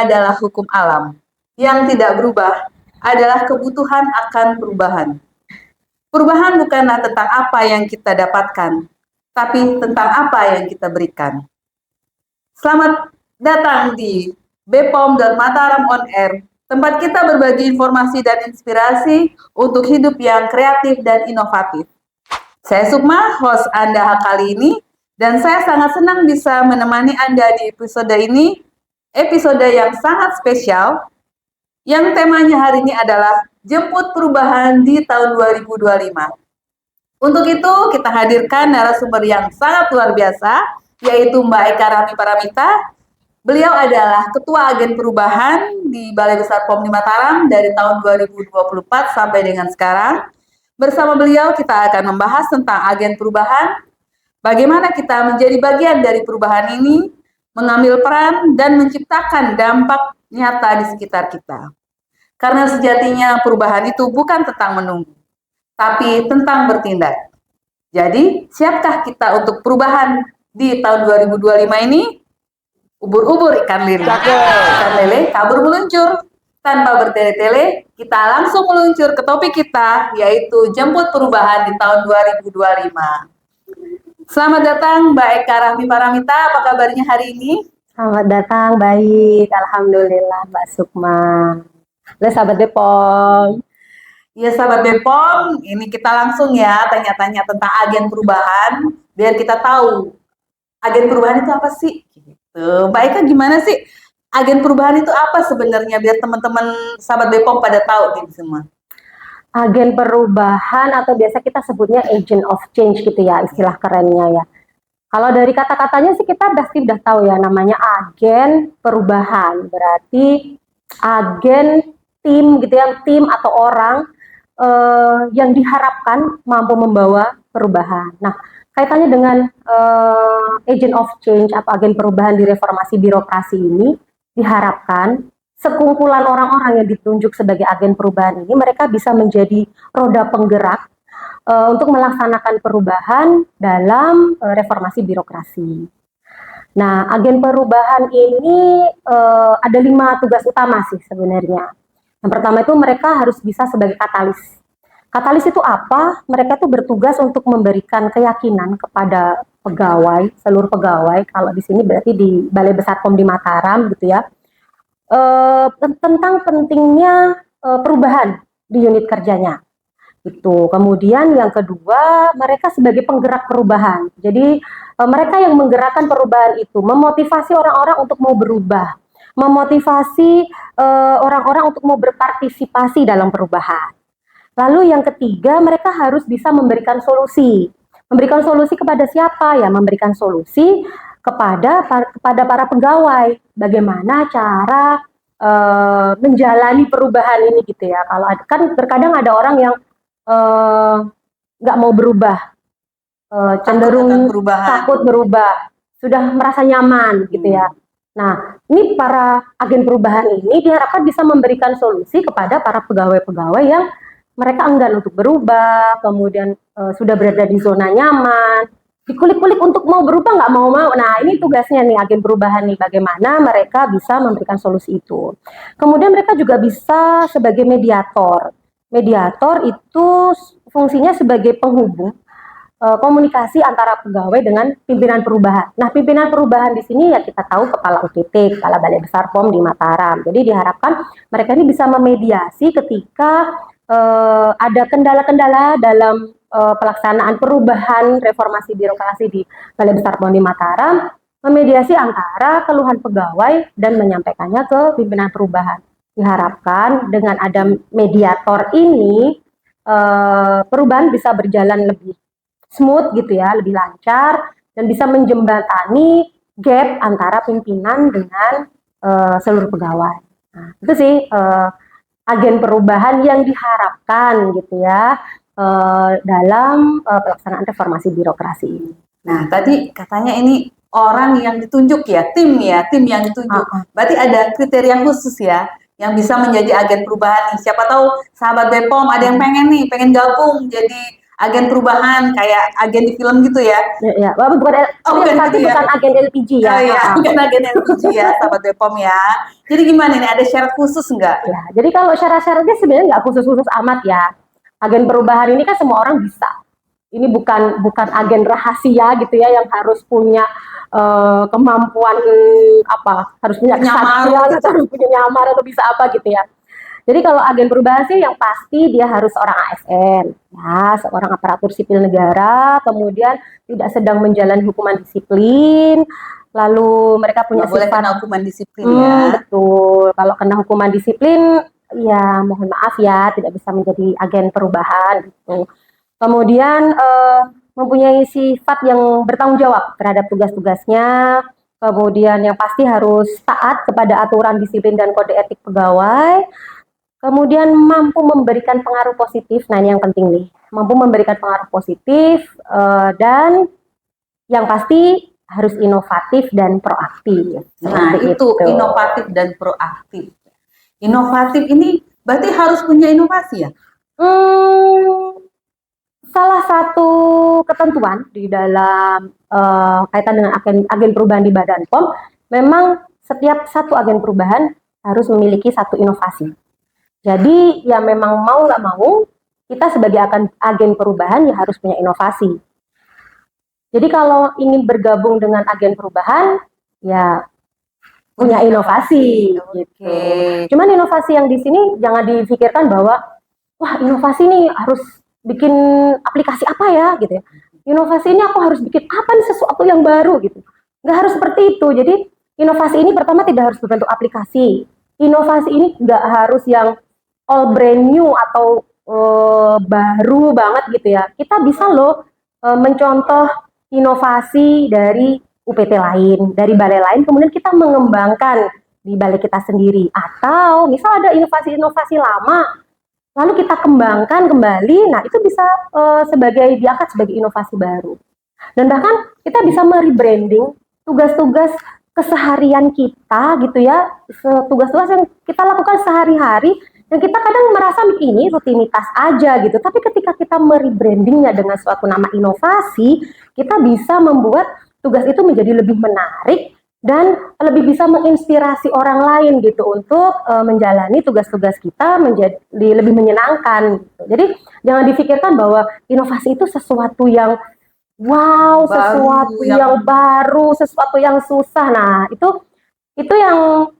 adalah hukum alam. Yang tidak berubah adalah kebutuhan akan perubahan. Perubahan bukanlah tentang apa yang kita dapatkan, tapi tentang apa yang kita berikan. Selamat datang di BPOM dan Mataram On Air, tempat kita berbagi informasi dan inspirasi untuk hidup yang kreatif dan inovatif. Saya Sukma, host Anda kali ini, dan saya sangat senang bisa menemani Anda di episode ini, episode yang sangat spesial, yang temanya hari ini adalah Jemput Perubahan di tahun 2025. Untuk itu, kita hadirkan narasumber yang sangat luar biasa, yaitu Mbak Eka Rahmi Paramita. Beliau adalah Ketua Agen Perubahan di Balai Besar POM di Mataram dari tahun 2024 sampai dengan sekarang. Bersama beliau kita akan membahas tentang agen perubahan, bagaimana kita menjadi bagian dari perubahan ini, mengambil peran dan menciptakan dampak nyata di sekitar kita. Karena sejatinya perubahan itu bukan tentang menunggu, tapi tentang bertindak. Jadi, siapkah kita untuk perubahan di tahun 2025 ini? Ubur-ubur ikan lele. Ikan lele kabur meluncur. Tanpa bertele-tele, kita langsung meluncur ke topik kita, yaitu Jemput Perubahan di tahun 2025. Selamat datang Mbak Eka Rahmi Paramita, apa kabarnya hari ini? Selamat datang, baik. Alhamdulillah, Mbak Sukma. Halo sahabat BPOM. Ya sahabat BPOM, ini kita langsung ya tanya-tanya tentang agen perubahan, biar kita tahu agen perubahan itu apa sih? Gitu. Mbak Eka gimana sih? Agen perubahan itu apa sebenarnya biar teman-teman sahabat BPOM pada tahu gitu semua? Agen perubahan atau biasa kita sebutnya agent of change gitu ya, istilah kerennya ya. Kalau dari kata-katanya sih kita sudah tahu ya, namanya agen perubahan. Berarti agen tim gitu ya, tim atau orang yang diharapkan mampu membawa perubahan. Nah, kaitannya dengan agent of change atau agen perubahan di reformasi birokrasi ini, diharapkan sekumpulan orang-orang yang ditunjuk sebagai agen perubahan ini, mereka bisa menjadi roda penggerak untuk melaksanakan perubahan dalam reformasi birokrasi. Nah, agen perubahan ini ada 5 tugas utama sih sebenarnya. Yang pertama itu mereka harus bisa sebagai katalis. Katalis itu apa? Mereka tuh bertugas untuk memberikan keyakinan kepada pegawai, seluruh pegawai, kalau di sini berarti di Balai Besar POM di Mataram gitu ya, tentang pentingnya perubahan di unit kerjanya. Itu. Kemudian yang kedua, mereka sebagai penggerak perubahan. Jadi mereka yang menggerakkan perubahan itu, memotivasi orang-orang untuk mau berubah, memotivasi orang-orang untuk mau berpartisipasi dalam perubahan. Lalu yang ketiga, mereka harus bisa memberikan solusi. Memberikan solusi kepada siapa ya? Memberikan solusi kepada para pegawai. Bagaimana cara menjalani perubahan ini gitu ya. Kalau kan terkadang ada orang yang nggak mau berubah, cenderung takut berubah, sudah merasa nyaman gitu ya. Nah, ini para agen perubahan ini diharapkan bisa memberikan solusi kepada para pegawai-pegawai yang mereka enggan untuk berubah, kemudian sudah berada di zona nyaman, dikulik-kulik untuk mau berubah nggak mau-mau. Nah, ini tugasnya nih agen perubahan nih, bagaimana mereka bisa memberikan solusi itu. Kemudian mereka juga bisa sebagai mediator. Mediator itu fungsinya sebagai penghubung komunikasi antara pegawai dengan pimpinan perubahan. Nah, pimpinan perubahan di sini ya kita tahu Kepala UPT, Kepala Balai Besar POM di Mataram. Jadi diharapkan mereka ini bisa memediasi ketika ada kendala-kendala dalam pelaksanaan perubahan reformasi birokrasi di Balai Besar POM di Mataram, memediasi antara keluhan pegawai dan menyampaikannya ke pimpinan perubahan. Diharapkan dengan ada mediator ini perubahan bisa berjalan lebih smooth gitu ya, lebih lancar, dan bisa menjembatani gap antara pimpinan dengan seluruh pegawai. Nah, itu sih agen perubahan yang diharapkan gitu ya dalam pelaksanaan reformasi birokrasi ini. Nah, tadi katanya ini orang yang ditunjuk ya, tim yang ditunjuk. Berarti ada kriteria khusus ya yang bisa menjadi agen perubahan nih. Siapa tahu sahabat BPOM ada yang pengen gabung jadi agen perubahan kayak agen di film gitu ya. Ya, bukan bukan tapi gitu ya. bukan agen LPG ya. Oh iya, bukan agen LPG ya, sahabat Bepom ya. Jadi gimana nih, ada syarat khusus nggak? Ya, jadi kalau syarat-syaratnya sebenarnya nggak khusus-khusus amat ya. Agen perubahan ini kan semua orang bisa. Ini bukan agen rahasia gitu ya yang harus punya kemampuan apa, harus punya kesaksian atau harus punya nyamar atau bisa apa gitu ya. Jadi kalau agen perubahan sih yang pasti dia harus seorang ASN, ya, seorang aparatur sipil negara, kemudian tidak sedang menjalani hukuman disiplin, lalu mereka punya Nggak boleh sifat kena hukuman disiplin ya. betul. Kalau kena hukuman disiplin, ya mohon maaf ya, tidak bisa menjadi agen perubahan gitu. Kemudian mempunyai sifat yang bertanggung jawab terhadap tugas-tugasnya. Kemudian yang pasti harus taat kepada aturan disiplin dan kode etik pegawai. Kemudian mampu memberikan pengaruh positif. Nah ini yang penting nih, mampu memberikan pengaruh positif dan yang pasti harus inovatif dan proaktif. Nah itu inovatif dan proaktif. Inovatif ini berarti harus punya inovasi ya? Salah satu ketentuan di dalam kaitan dengan agen perubahan di Badan POM, memang setiap satu agen perubahan harus memiliki satu inovasi. Jadi ya memang mau nggak mau, kita sebagai agen perubahan ya harus punya inovasi. Jadi kalau ingin bergabung dengan agen perubahan, ya punya inovasi. Gitu. Cuman inovasi yang di sini jangan dipikirkan bahwa, wah inovasi nih harus bikin aplikasi apa ya gitu ya. Inovasi ini aku harus bikin apa nih, sesuatu yang baru gitu. Nggak harus seperti itu. Jadi inovasi ini pertama tidak harus berbentuk aplikasi. Inovasi ini nggak harus yang all brand new atau baru banget gitu ya. Kita bisa loh mencontoh inovasi dari UPT lain, dari balai lain, kemudian kita mengembangkan di balai kita sendiri. Atau misal ada inovasi-inovasi lama, lalu kita kembangkan kembali, nah itu bisa diangkat sebagai inovasi baru. Dan bahkan kita bisa merebranding tugas-tugas keseharian kita gitu ya, tugas-tugas yang kita lakukan sehari-hari, yang kita kadang merasa ini rutinitas aja gitu, tapi ketika kita merebrandingnya dengan suatu nama inovasi, kita bisa membuat tugas itu menjadi lebih menarik dan lebih bisa menginspirasi orang lain gitu untuk menjalani tugas-tugas kita menjadi lebih menyenangkan gitu. Jadi jangan difikirkan bahwa inovasi itu sesuatu yang wow, sesuatu yang baru, sesuatu yang susah. Nah, itu yang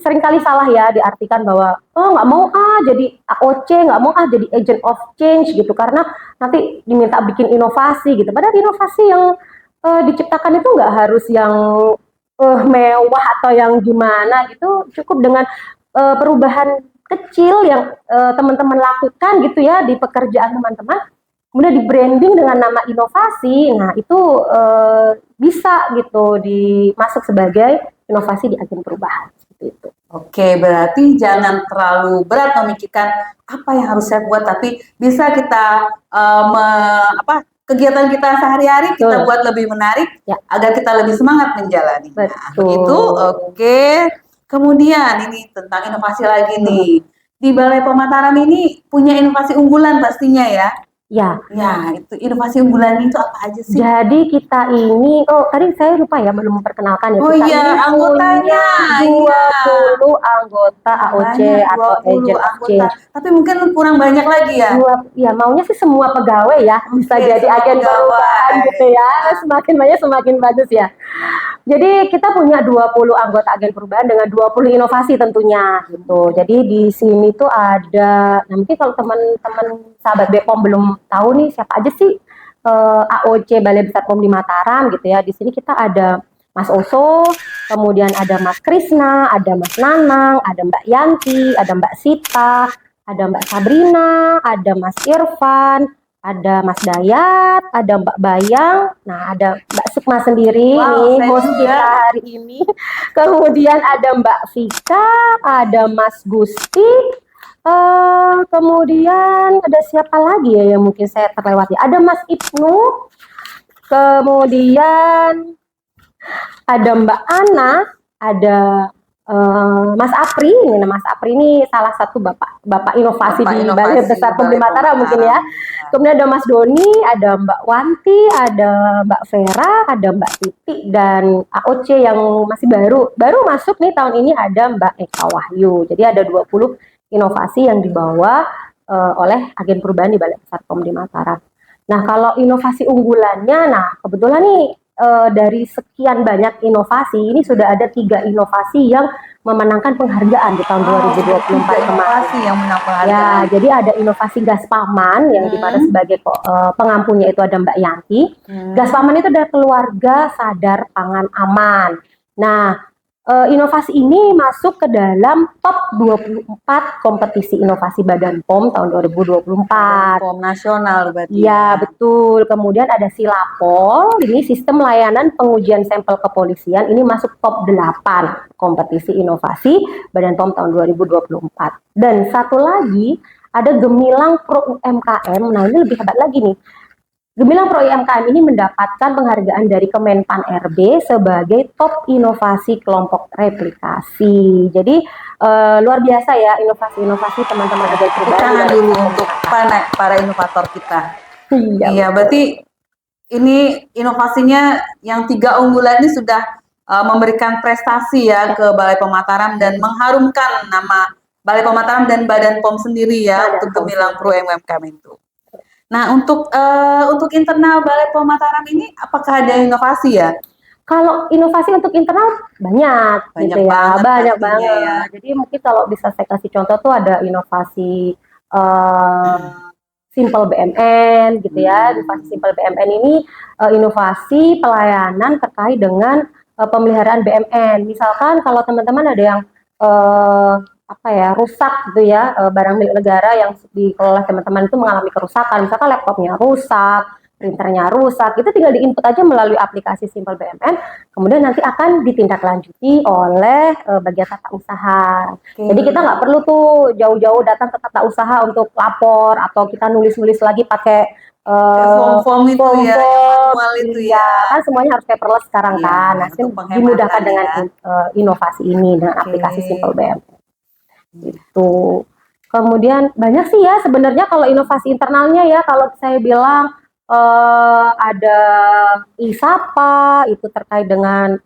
sering kali salah ya diartikan bahwa nggak mau jadi AOC, nggak mau jadi agent of change gitu karena nanti diminta bikin inovasi gitu. Padahal inovasi yang diciptakan itu nggak harus yang mewah atau yang gimana gitu, cukup dengan perubahan kecil yang teman-teman lakukan gitu ya di pekerjaan teman-teman, kemudian di branding dengan nama inovasi, nah itu bisa gitu dimasuk sebagai inovasi di agen perubahan seperti itu. Oke, berarti jangan terlalu berat memikirkan apa yang harus saya buat, tapi bisa kita kegiatan kita sehari-hari kita buat lebih menarik ya, agar kita lebih semangat menjalani. Nah, begitu. Oke. Kemudian ini tentang inovasi lagi nih. Di Balai POM Mataram ini punya inovasi unggulan pastinya ya. Ya, itu inovasi unggulan itu apa aja sih? Jadi kita ini, tadi saya lupa ya belum memperkenalkan ya. Oh kita iya, ini anggotanya 20 anggota AOC atau agent of change. Tapi mungkin kurang banyak lagi ya. Ya maunya sih semua pegawai ya bisa jadi agen perubahan gitu ya. Semakin banyak semakin bagus ya. Jadi kita punya 20 anggota agen perubahan dengan 20 inovasi tentunya gitu. Jadi di sini tuh ada, nanti kalau teman-teman sahabat Bepom belum tahu nih siapa aja sih AOC Balai Besar POM di Mataram gitu ya. Di sini kita ada Mas Oso, kemudian ada Mas Krisna, ada Mas Nanang, ada Mbak Yanti, ada Mbak Sita, ada Mbak Sabrina, ada Mas Irfan, ada Mas Dayat, ada Mbak Bayang, nah ada Mbak Sukma sendiri nih host kita hari ini. Kemudian ada Mbak Vika, ada Mas Gusti, kemudian ada siapa lagi ya yang mungkin saya terlewati? Ada Mas Ibnu, kemudian ada Mbak Ana, ada Mas Apri, ini Mas Apri ini salah satu bapak inovasi Bapak di inovasi Balai Besar POM di Balai POM Mataram mungkin ya. Mataram. Kemudian ada Mas Doni, ada Mbak Wanti, ada Mbak Vera, ada Mbak Titi, dan AOC yang masih baru masuk nih tahun ini ada Mbak Eka Wahyu. Jadi ada 20 inovasi yang dibawa oleh agen perubahan di Balai Besar POM di Mataram. Nah, kalau inovasi unggulannya, nah kebetulan nih dari sekian banyak inovasi, ini sudah ada 3 inovasi yang memenangkan penghargaan di tahun 2024 kemarin. Inovasi yang menang Ya, penghargaan. jadi ada inovasi gas paman yang dimana sebagai pengampunya itu ada Mbak Yanti. Gas paman itu adalah keluarga sadar pangan aman. Nah, inovasi ini masuk ke dalam top 24 kompetisi inovasi Badan POM tahun 2024. POM nasional berarti. Ya, betul. Kemudian ada Silapol, ini sistem layanan pengujian sampel kepolisian, ini masuk top 8 kompetisi inovasi Badan POM tahun 2024. Dan satu lagi, ada Gemilang Pro UMKM, nah ini lebih hebat lagi nih. Gemilang Pro UMKM ini mendapatkan penghargaan dari Kemenpan RB sebagai top inovasi kelompok replikasi. Jadi luar biasa ya inovasi-inovasi teman-teman agen perubahan. Tangan dulu untuk para inovator kita. Iya, berarti ini inovasinya yang 3 unggulan ini sudah memberikan prestasi ya ke Balai POM Mataram dan mengharumkan nama Balai POM Mataram dan Badan POM sendiri ya untuk Gemilang Pro UMKM itu. Nah, untuk internal Balai POM Mataram ini apakah ada inovasi ya? Kalau inovasi untuk internal banyak gitu ya, banyak banget. Ya. Jadi mungkin kalau bisa saya kasih contoh tuh ada inovasi Simple BMN gitu ya. Inovasi Simple BMN ini inovasi pelayanan terkait dengan pemeliharaan BMN. Misalkan kalau teman-teman ada yang rusak gitu ya, barang milik negara yang dikelola teman-teman itu mengalami kerusakan, misalkan laptopnya rusak, printernya rusak, itu tinggal diinput aja melalui aplikasi Simple BMN, kemudian nanti akan ditindaklanjuti oleh bagian tata usaha. Jadi kita nggak perlu tuh jauh-jauh datang ke tata usaha untuk lapor atau kita nulis-nulis lagi pakai form itu ya, manual itu ya. Kan semuanya harus paperless sekarang kan. Nah, dimudahkan dengan inovasi ini dengan aplikasi Simple BMN. Itu. Kemudian banyak sih ya sebenarnya kalau inovasi internalnya ya, kalau saya bilang ada ISAPA itu terkait dengan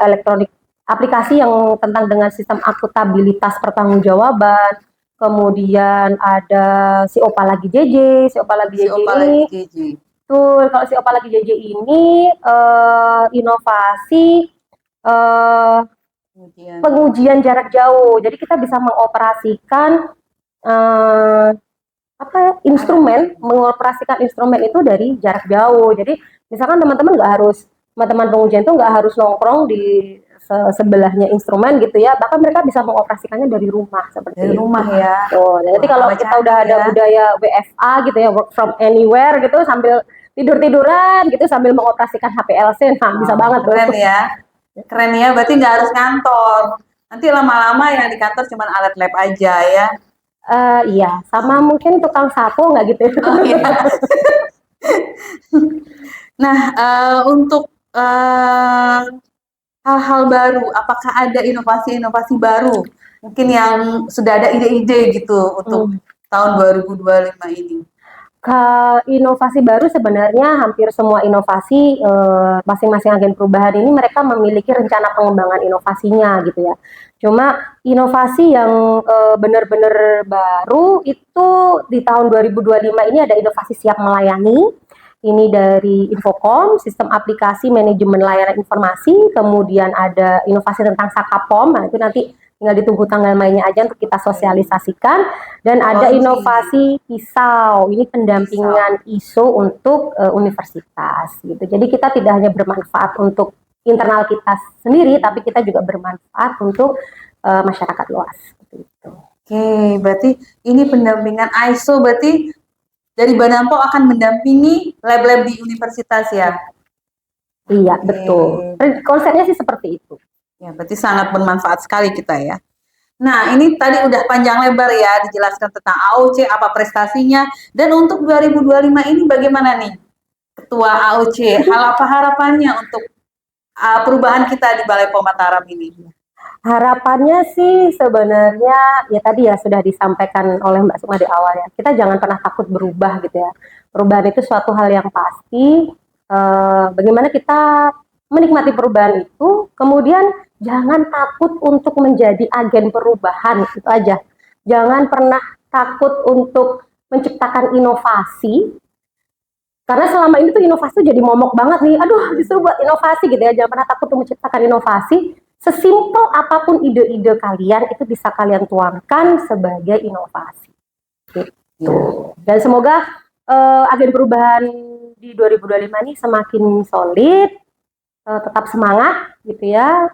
elektronik, aplikasi yang tentang dengan sistem akuntabilitas pertanggungjawaban. Kemudian ada si Opalagi JJ, si Opalagi JJ ini. Betul, kalau si Opalagi JJ ini inovasi pengujian jarak jauh. Jadi kita bisa mengoperasikan mengoperasikan instrumen itu dari jarak jauh. Jadi misalkan teman-teman teman-teman pengujian itu nggak harus nongkrong di sebelahnya instrumen gitu ya, bahkan mereka bisa mengoperasikannya dari rumah seperti dari rumah ya. Nanti kalau kita udah ada budaya WFA gitu ya, work from anywhere gitu, sambil tidur-tiduran gitu sambil mengoperasikan HPLC, nah bisa banget keren ya. Keren ya, berarti nggak harus kantor. Nanti lama-lama yang di kantor cuma alat lab aja ya. Iya, sama mungkin tukang sapu nggak gitu. Oh, iya. Nah, untuk hal-hal baru, apakah ada inovasi-inovasi baru? Mungkin yang sudah ada ide-ide gitu untuk tahun 2025 ini. Inovasi baru sebenarnya hampir semua inovasi masing-masing agen perubahan ini mereka memiliki rencana pengembangan inovasinya gitu ya. Cuma inovasi yang benar-benar baru itu di tahun 2025 ini ada inovasi siap melayani. Ini dari Infocom, sistem aplikasi manajemen layanan informasi. Kemudian ada inovasi tentang Sakapom, nah itu nanti tinggal ditunggu tanggal mainnya aja untuk kita sosialisasikan. Dan ada inovasi pisau, ini pendampingan ISO untuk universitas gitu. Jadi kita tidak hanya bermanfaat untuk internal kita sendiri, tapi kita juga bermanfaat untuk masyarakat luas gitu. Oke, berarti ini pendampingan ISO, berarti dari Badan POM akan mendampingi lab-lab di universitas ya? Iya, betul. Konsepnya sih seperti itu. Ya, berarti sangat bermanfaat sekali kita ya. Nah, ini tadi udah panjang lebar ya dijelaskan tentang AOC, apa prestasinya, dan untuk 2025 ini bagaimana nih Ketua AOC, hal apa harapannya untuk perubahan kita di Balai POM Mataram ini? Harapannya sih sebenarnya ya tadi ya sudah disampaikan oleh Mbak Sukma di awal ya. Kita jangan pernah takut berubah gitu ya. Perubahan itu suatu hal yang pasti. Bagaimana kita menikmati perubahan itu, kemudian jangan takut untuk menjadi agen perubahan, itu aja. Jangan pernah takut untuk menciptakan inovasi, karena selama ini tuh inovasi tuh jadi momok banget nih. Aduh, disuruh buat inovasi gitu ya. Jangan pernah takut untuk menciptakan inovasi. Sesimpel apapun ide-ide kalian itu bisa kalian tuangkan sebagai inovasi. Gitu. Dan semoga agen perubahan di 2025 ini semakin solid, tetap semangat gitu ya.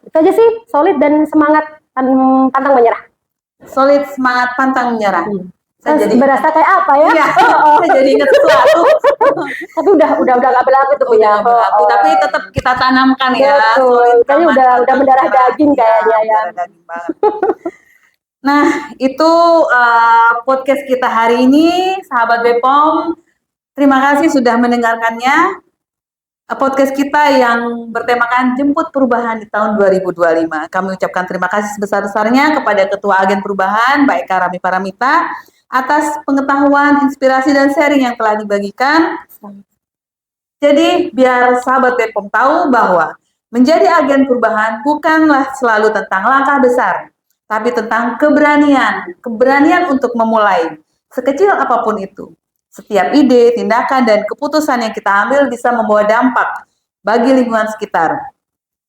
Itu aja sih, solid dan semangat, pantang menyerah. Solid, semangat, pantang menyerah. Saya jadi berasa kayak apa ya? Iya, saya jadi ingat sesuatu. Tapi udah nggak berlaku tuh ya. Tapi tetap kita tanamkan ya. Betul. Kayaknya udah mendarah daging kayaknya ya. Mendarah daging banget. Nah, itu podcast kita hari ini, sahabat Bepom. Terima kasih sudah mendengarkannya. Podcast kita yang bertemakan Jemput Perubahan di tahun 2025. Kami ucapkan terima kasih sebesar-besarnya kepada Ketua Agen Perubahan, Mbak Eka Rami Paramita, atas pengetahuan, inspirasi, dan sharing yang telah dibagikan. Jadi, biar sahabat Bepom tahu bahwa menjadi agen perubahan bukanlah selalu tentang langkah besar, tapi tentang keberanian untuk memulai, sekecil apapun itu. Setiap ide, tindakan, dan keputusan yang kita ambil bisa membawa dampak bagi lingkungan sekitar.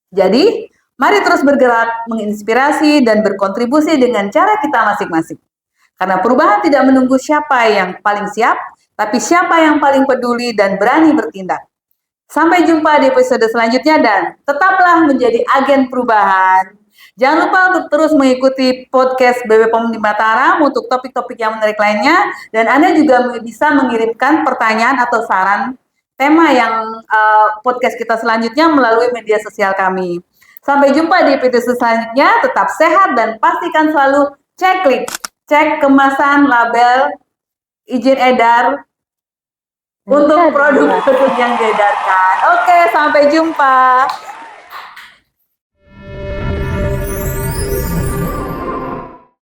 Jadi, mari terus bergerak, menginspirasi, dan berkontribusi dengan cara kita masing-masing. Karena perubahan tidak menunggu siapa yang paling siap, tapi siapa yang paling peduli dan berani bertindak. Sampai jumpa di episode selanjutnya dan tetaplah menjadi agen perubahan. Jangan lupa untuk terus mengikuti podcast BBPOM di Mataram untuk topik-topik yang menarik lainnya, dan Anda juga bisa mengirimkan pertanyaan atau saran tema yang podcast kita selanjutnya melalui media sosial kami. Sampai jumpa di episode selanjutnya, tetap sehat dan pastikan selalu cek kemasan, label, izin edar untuk produk-produk yang diedarkan. Oke, sampai jumpa.